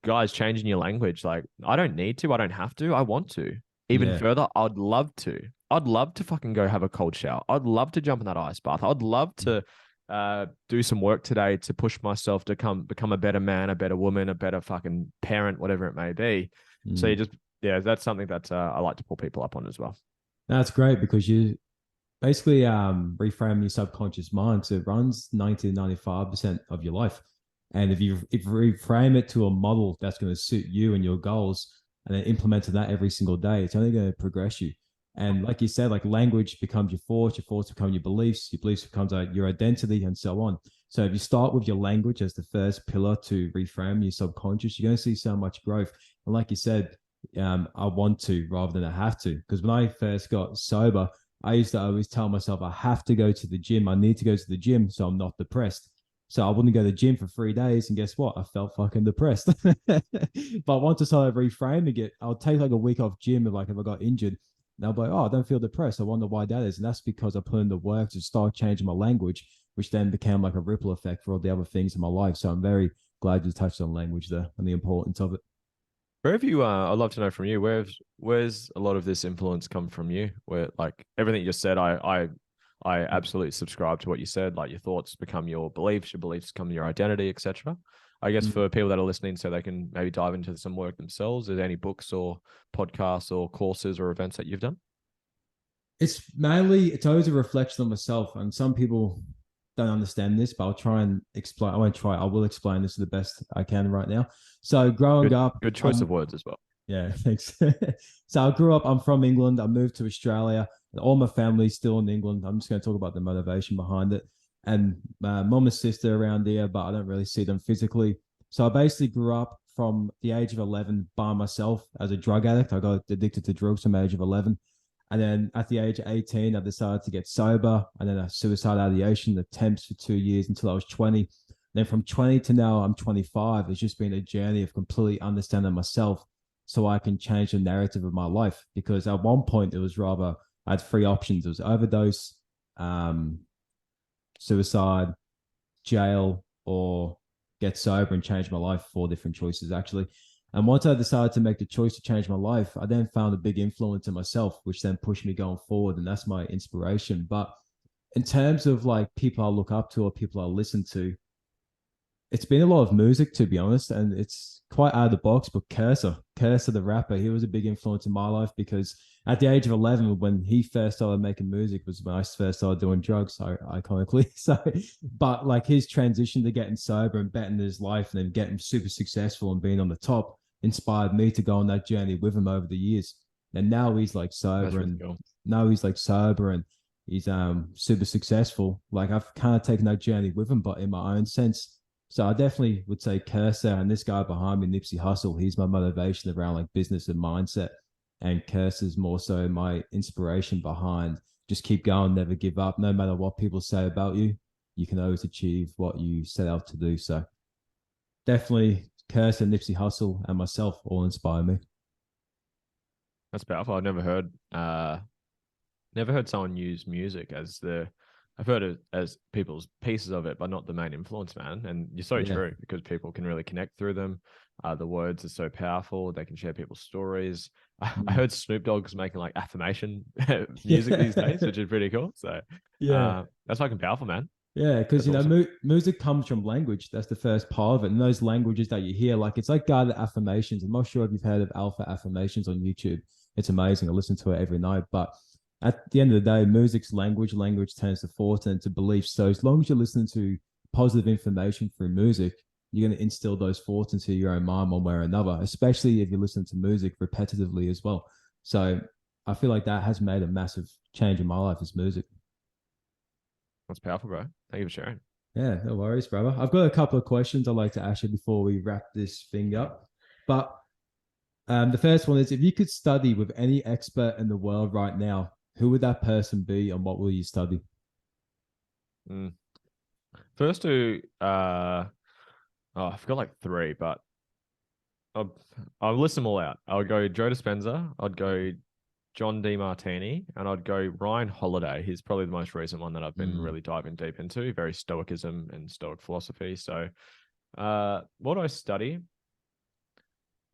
S2: guys changing your language, like I don't need to, I don't have to, I want to. Even further, I'd love to. I'd love to fucking go have a cold shower. I'd love to jump in that ice bath. I'd love to do some work today to push myself to become a better man, a better woman, a better fucking parent, whatever it may be. So you just, that's something that I like to pull people up on as well.
S1: That's great because you basically reframe your subconscious mind. So it runs 90 to 95% of your life. And if you reframe it to a model that's going to suit you and your goals and then implement that every single day, it's only going to progress you. And like you said, like language becomes your thoughts become your beliefs becomes your identity and so on. So if you start with your language as the first pillar to reframe your subconscious, you're going to see so much growth. And like you said, I want to rather than I have to. Because when I first got sober, I used to always tell myself I have to go to the gym. I need to go to the gym so I'm not depressed. So I wouldn't go to the gym for 3 days. And guess what? I felt fucking depressed. But once I started reframing it, I'll take like a week off gym if I got injured. And I'll be like, oh, I don't feel depressed. I wonder why that is. And that's because I put in the work to start changing my language, which then became like a ripple effect for all the other things in my life. So I'm very glad you touched on language there and the importance of it.
S2: Where have you, I'd love to know from you, where's a lot of this influence come from you? Where like everything you just said, I absolutely subscribe to what you said. Like your thoughts become your beliefs become your identity, etc. I guess for people that are listening, so they can maybe dive into some work themselves, are there any books or podcasts or courses or events that you've done?
S1: It's always a reflection on myself. And some people don't understand this, but I'll try and explain. I will explain this to the best I can right now. So growing up,
S2: good choice of words as well.
S1: Yeah, thanks. So I grew up, I'm from England. I moved to Australia. All my family's still in England. I'm just going to talk about the motivation behind it. And mom and sister around here, but I don't really see them physically. So I basically grew up from the age of 11 by myself as a drug addict. I got addicted to drugs from the age of 11. And then at the age of 18, I decided to get sober. And then I suicide ideation attempts for 2 years until I was 20. Then from 20 to now, I'm 25. It's just been a journey of completely understanding myself so I can change the narrative of my life. Because at one point, it was rather, I had three options. It was overdose, suicide, jail, or get sober and change my life. Four different choices, actually. And once I decided to make the choice to change my life, I then found a big influence in myself, which then pushed me going forward. And that's my inspiration. But in terms of like people I look up to or people I listen to, it's been a lot of music, to be honest, and it's quite out of the box. But Cursor the rapper, he was a big influence in my life because at the age of 11, when he first started making music, was when I first started doing drugs, so iconically. So, but like his transition to getting sober and betting his life and then getting super successful and being on the top inspired me to go on that journey with him over the years. And now he's like sober, and
S2: cool.
S1: now he's like sober and he's super successful. Like I've kind of taken that journey with him, but in my own sense. So I definitely would say Cursor, and this guy behind me, Nipsey Hussle, he's my motivation around like business and mindset. And Cursor's more so my inspiration behind just keep going, never give up. No matter what people say about you, you can always achieve what you set out to do. So definitely Cursor, Nipsey Hussle, and myself all inspire me.
S2: That's powerful. I've never heard someone use music as I've heard it as people's pieces of it, but not the main influence, man. And you're so true because people can really connect through them. The words are so powerful. They can share people's stories. I heard Snoop Dogg's making like affirmation music these days, which is pretty cool. So that's fucking powerful, man.
S1: Yeah, because
S2: awesome.
S1: music comes from language. That's the first part of it. And those languages that you hear, like it's like guided affirmations. I'm not sure if you've heard of alpha affirmations on YouTube. It's amazing. I listen to it every night. But at the end of the day, music's language. Language turns to thought and to beliefs. So as long as you're listening to positive information through music, you're going to instill those thoughts into your own mind one way or another, especially if you listen to music repetitively as well. So I feel like that has made a massive change in my life as music.
S2: That's powerful, bro. Thank you for sharing.
S1: Yeah, no worries, brother. I've got a couple of questions I'd like to ask you before we wrap this thing up. But the first one is, if you could study with any expert in the world right now, who would that person be and what will you study?
S2: First two, I've got like three, but I'll list them all out. I would go Joe Dispenza, I'd go John DeMartini, and I'd go Ryan Holiday. He's probably the most recent one that I've been really diving deep into, very stoicism and stoic philosophy. So what do I study?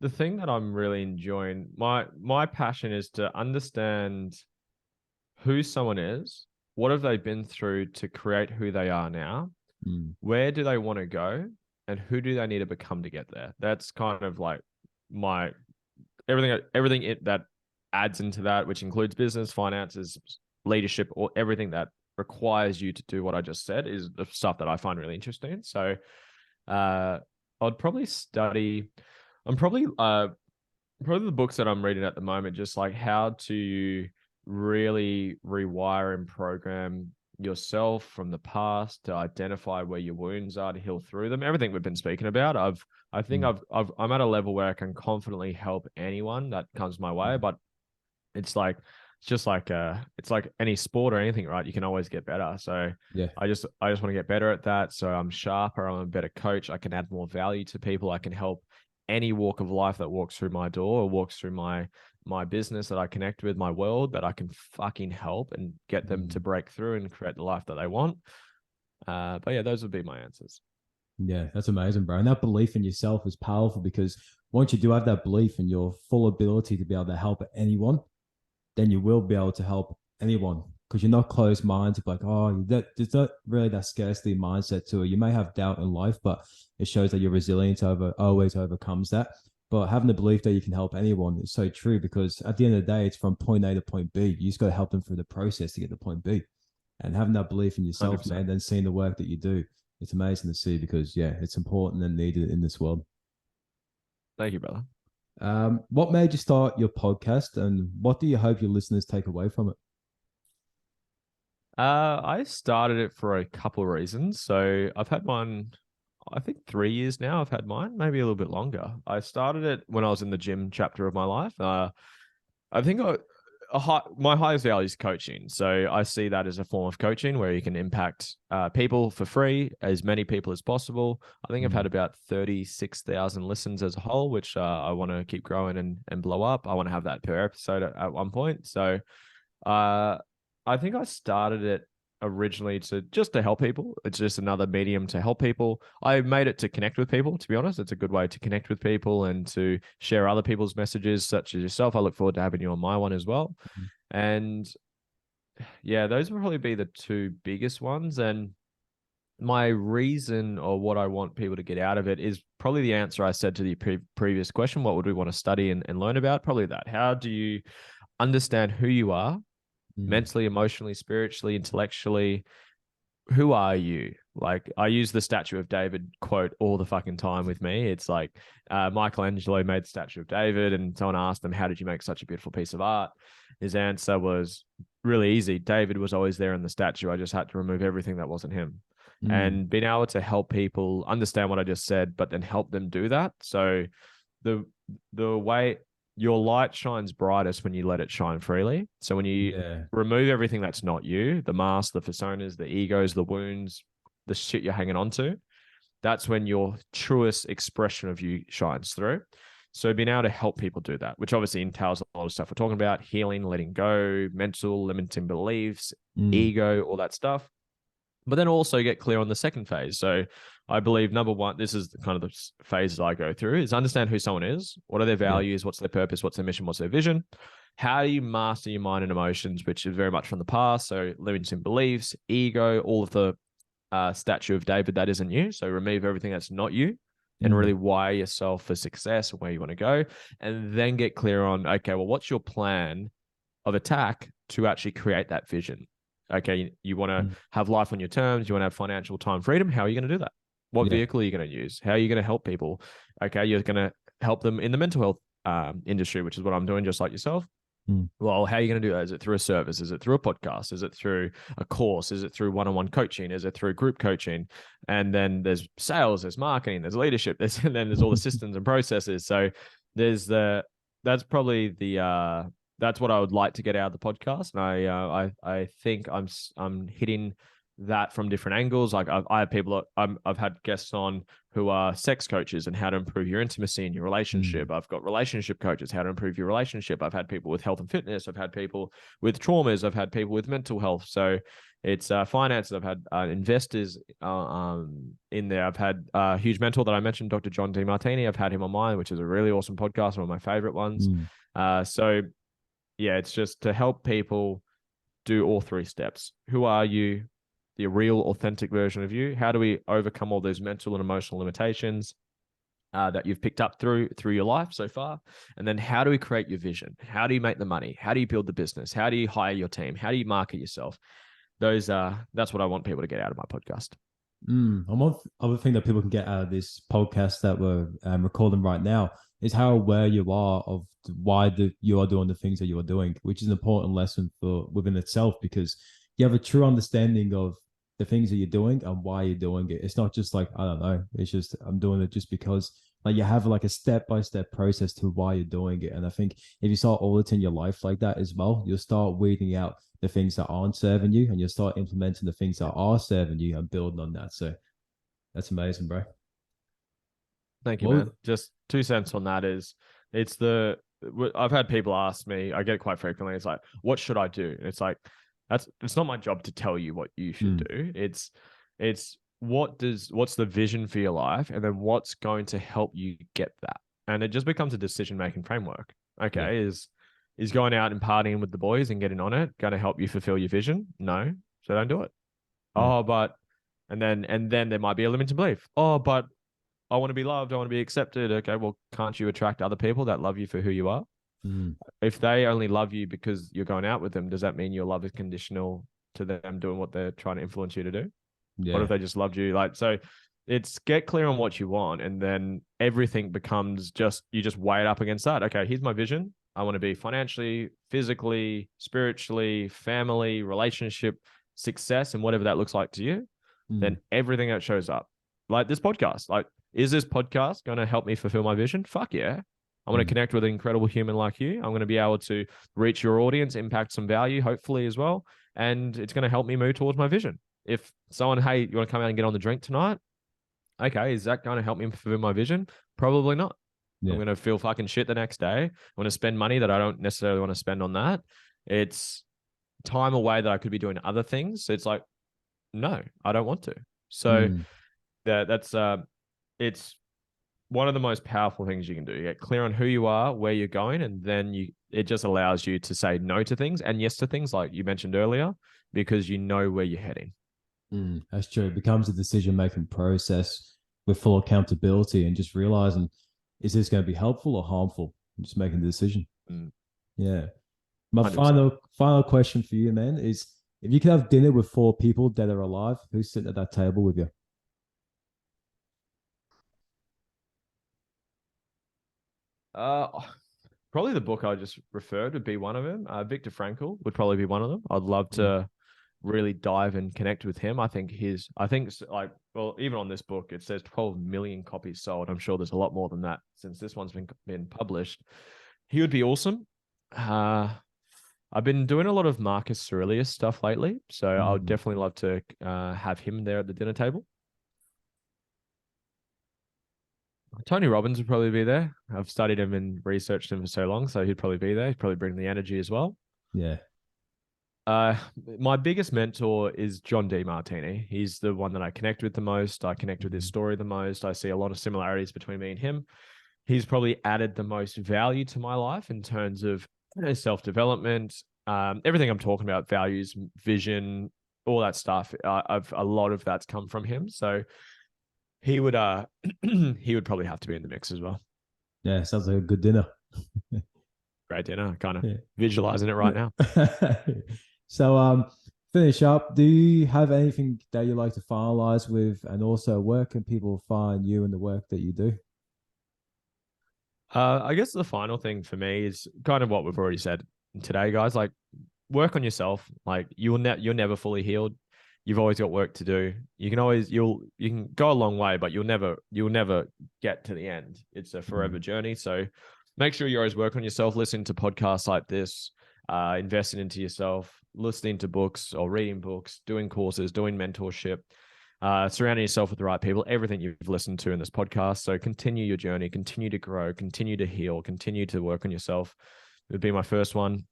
S2: The thing that I'm really enjoying, my passion is to understand who someone is, what have they been through to create who they are now, where do they want to go, and who do they need to become to get there. That's kind of like my everything that adds into that, which includes business, finances, leadership, or everything that requires you to do what I just said is the stuff that I find really interesting. So I'd probably study, I'm probably the books that I'm reading at the moment, just like how to really rewire and program yourself from the past to identify where your wounds are, to heal through them. Everything we've been speaking about, I'm at a level where I can confidently help anyone that comes my way. But it's just like any sport or anything, right? You can always get better. So I just want to get better at that. So I'm sharper. I'm a better coach. I can add more value to people. I can help any walk of life that walks through my door or walks through my business that I connect with, my world, that I can fucking help and get them to break through and create the life that they want. But yeah, those would be my answers.
S1: Yeah, that's amazing, bro. And that belief in yourself is powerful, because once you do have that belief in your full ability to be able to help anyone, then you will be able to help anyone because you're not closed minded, like, oh, there's not really that scarcity mindset to it. You may have doubt in life, but it shows that your resilience always overcomes that. But having the belief that you can help anyone is so true, because at the end of the day, it's from point A to point B. You just got to help them through the process to get to point B. And having that belief in yourself,
S2: 100%.
S1: man, then seeing the work that you do, it's amazing to see, because yeah, it's important and needed in this world.
S2: Thank you, brother.
S1: What made you start your podcast, and what do you hope your listeners take away from it?
S2: I started it for a couple of reasons. So I've had mine, I think 3 years now. I've had mine, maybe a little bit longer. I started it when I was in the gym chapter of my life. I think my highest value is coaching. So I see that as a form of coaching where you can impact people for free, as many people as possible. I think I've had about 36,000 listens as a whole, which I want to keep growing and blow up. I want to have that per episode at one point. So I think I started it originally to help people. It's just another medium to help people. I made it to connect with people, to be honest. It's a good way to connect with people and to share other people's messages, such as yourself. I look forward to having you on my one as well. And yeah, those would probably be the two biggest ones. And my reason, or what I want people to get out of it, is probably the answer I said to the previous question. What would we want to study and learn about? Probably that. How do you understand who you are? Mentally, emotionally, spiritually, intellectually? Who are you? Like, I use the Statue of David quote all the fucking time with me. It's like Michelangelo made the Statue of David, and someone asked him, how did you make such a beautiful piece of art? His answer was really easy. David was always there in the statue. I just had to remove everything that wasn't him. And being able to help people understand what I just said, but then help them do that. So the way your light shines brightest when you let it shine freely. So when you remove everything that's not you, the masks, the personas, the egos, the wounds, the shit you're hanging on to, that's when your truest expression of you shines through. So being able to help people do that, which obviously entails a lot of stuff we're talking about: healing, letting go, mental, limiting beliefs, ego, all that stuff. But then also get clear on the second phase. So I believe number one, this is kind of the phases I go through, is understand who someone is. What are their values? What's their purpose? What's their mission? What's their vision? How do you master your mind and emotions, which is very much from the past? So limiting beliefs, ego, all of the Statue of David that isn't you. So remove everything that's not you and really wire yourself for success and where you want to go. And then get clear on, okay, well, what's your plan of attack to actually create that vision? Okay, you want to have life on your terms. You want to have financial time freedom. How are you going to do that? What vehicle are you going to use? How are you going to help people? Okay, you're going to help them in the mental health industry, which is what I'm doing, just like yourself. Well, how are you going to do that? Is it through a service? Is it through a podcast? Is it through a course? Is it through one-on-one coaching? Is it through group coaching? And then there's sales, there's marketing, there's leadership, and then there's all the systems and processes. So that's probably that's what I would like to get out of the podcast. And I think I'm hitting that from different angles. Like I have people, I've had guests on who are sex coaches and how to improve your intimacy in your relationship. I've got relationship coaches, how to improve your relationship. I've had people with health and fitness. I've had people with traumas. I've had people with mental health. So it's finances. I've had investors in there. I've had a huge mentor that I mentioned, Dr. John DeMartini. I've had him on mine, which is a really awesome podcast, one of my favorite ones. So yeah, it's just to help people do all three steps. Who are you? The real, authentic version of you. How do we overcome all those mental and emotional limitations that you've picked up through your life so far? And then how do we create your vision? How do you make the money? How do you build the business? How do you hire your team? How do you market yourself? That's what I want people to get out of my podcast.
S1: One other thing that people can get out of this podcast that we're recording right now is how aware you are of why you are doing the things that you are doing, which is an important lesson for within itself, because you have a true understanding of the things that you're doing and why you're doing it. It's not just like, I don't know, it's just I'm doing it just because. Like, you have like a step-by-step process to why you're doing it. And I think if you start auditing your life like that as well, you'll start weeding out the things that aren't serving you, and you'll start implementing the things that are serving you and building on that. So that's amazing, bro.
S2: Thank you, man. Just 2 cents on that is, I've had people ask me, I get it quite frequently. It's like, what should I do? And it's like, it's not my job to tell you what you should do. It's what's the vision for your life, and then what's going to help you get that. And it just becomes a decision-making framework. Okay. Is going out and partying with the boys and getting on it going to help you fulfill your vision? No. So don't do it.
S1: Yeah.
S2: Oh, but and then there might be a limiting belief. Oh, but I want to be loved. I want to be accepted. Okay, well, can't you attract other people that love you for who you are?
S1: Mm.
S2: If they only love you because you're going out with them, does that mean your love is conditional to them doing what they're trying to influence you to do?
S1: Yeah.
S2: What if they just loved you? Like, so it's get clear on what you want, and then everything becomes you just weigh it up against that. Okay, here's my vision. I want to be financially, physically, spiritually, family, relationship, success, and whatever that looks like to you. Then everything that shows up, like this podcast, like, is this podcast going to help me fulfill my vision? Fuck yeah. I want to connect with an incredible human like you. I'm going to be able to reach your audience, impact some value, hopefully as well. And it's going to help me move towards my vision. If someone, hey, you want to come out and get on the drink tonight? Okay, is that going to help me fulfill my vision? Probably not. Yeah. I'm going to feel fucking shit the next day. I'm going to spend money that I don't necessarily want to spend on that. It's time away that I could be doing other things. So it's like, no, I don't want to. So that's it's one of the most powerful things you can do. You get clear on who you are, where you're going, and then it just allows you to say no to things and yes to things, like you mentioned earlier, because you know where you're heading.
S1: That's true. It becomes a decision-making process with full accountability and just realizing, is this going to be helpful or harmful? And just making the decision. Yeah. My 100%. final question for you, man, is if you could have dinner with 4 people dead or alive, who's sitting at that table with you?
S2: Probably the book I just referred would be one of them. Viktor Frankl would probably be one of them. I'd love to really dive and connect with him. I think like, well, even on this book, it says 12 million copies sold. I'm sure there's a lot more than that since this one's been published. He would be awesome. I've been doing a lot of Marcus Aurelius stuff lately, so I would definitely love to have him there at the dinner table. Tony Robbins would probably be there. I've studied him and researched him for so long, so he'd probably be there. He'd probably bring the energy as well.
S1: Yeah.
S2: My biggest mentor is John Demartini. He's the one that I connect with the most. I connect with his story the most. I see a lot of similarities between me and him. He's probably added the most value to my life in terms of self-development, everything I'm talking about, values, vision, all that stuff. A lot of that's come from him. So he would probably have to be in the mix as well.
S1: Yeah, sounds like a good dinner.
S2: Great dinner. Kind of visualizing it right now.
S1: So finish up. Do you have anything that you like to finalize with, and also where can people find you and the work that you do?
S2: I guess the final thing for me is kind of what we've already said today, guys. Like, work on yourself. Like, you're never fully healed. You've always got work to do. You can go a long way, but you'll never get to the end. It's a forever journey. So make sure you always work on yourself. Listen to podcasts like this, investing into yourself, listening to books or reading books, doing courses, doing mentorship, surrounding yourself with the right people, everything you've listened to in this podcast. So continue your journey, continue to grow, continue to heal, continue to work on yourself. It would be my first one.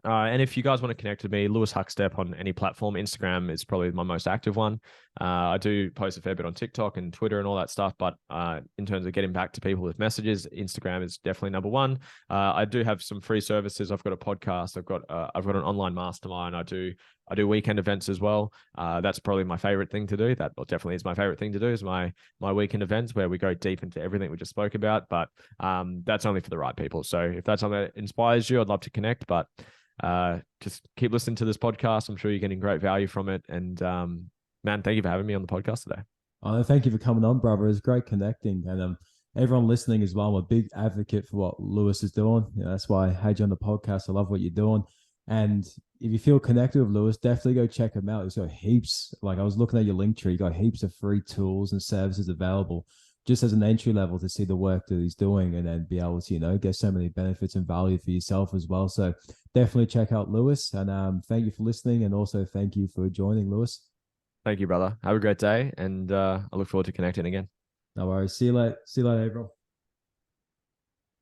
S2: And if you guys want to connect with me, Lewis Huckstep on any platform. Instagram is probably my most active one. I do post a fair bit on TikTok and Twitter and all that stuff. But in terms of getting back to people with messages, Instagram is definitely number one. I do have some free services. I've got a podcast. I've got an online mastermind. I do weekend events as well. That's probably my favorite thing to do. That definitely is my favorite thing to do, is my weekend events where we go deep into everything we just spoke about. But that's only for the right people. So if that's something that inspires you, I'd love to connect. But just keep listening to this podcast. I'm sure you're getting great value from it. And man, thank you for having me on the podcast today.
S1: Oh, thank you for coming on, brother. It's great connecting. And everyone listening as well, I'm a big advocate for what Lewis is doing. That's why I had you on the podcast. I love what you're doing. And if you feel connected with Lewis, definitely go check him out. He's got heaps. Like, I was looking at your link tree, you got heaps of free tools and services available just as an entry level to see the work that he's doing, and then be able to, get so many benefits and value for yourself as well. So definitely check out Lewis, and thank you for listening. And also thank you for joining, Lewis.
S2: Thank you, brother. Have a great day. And I look forward to connecting again.
S1: No worries. See you later, April.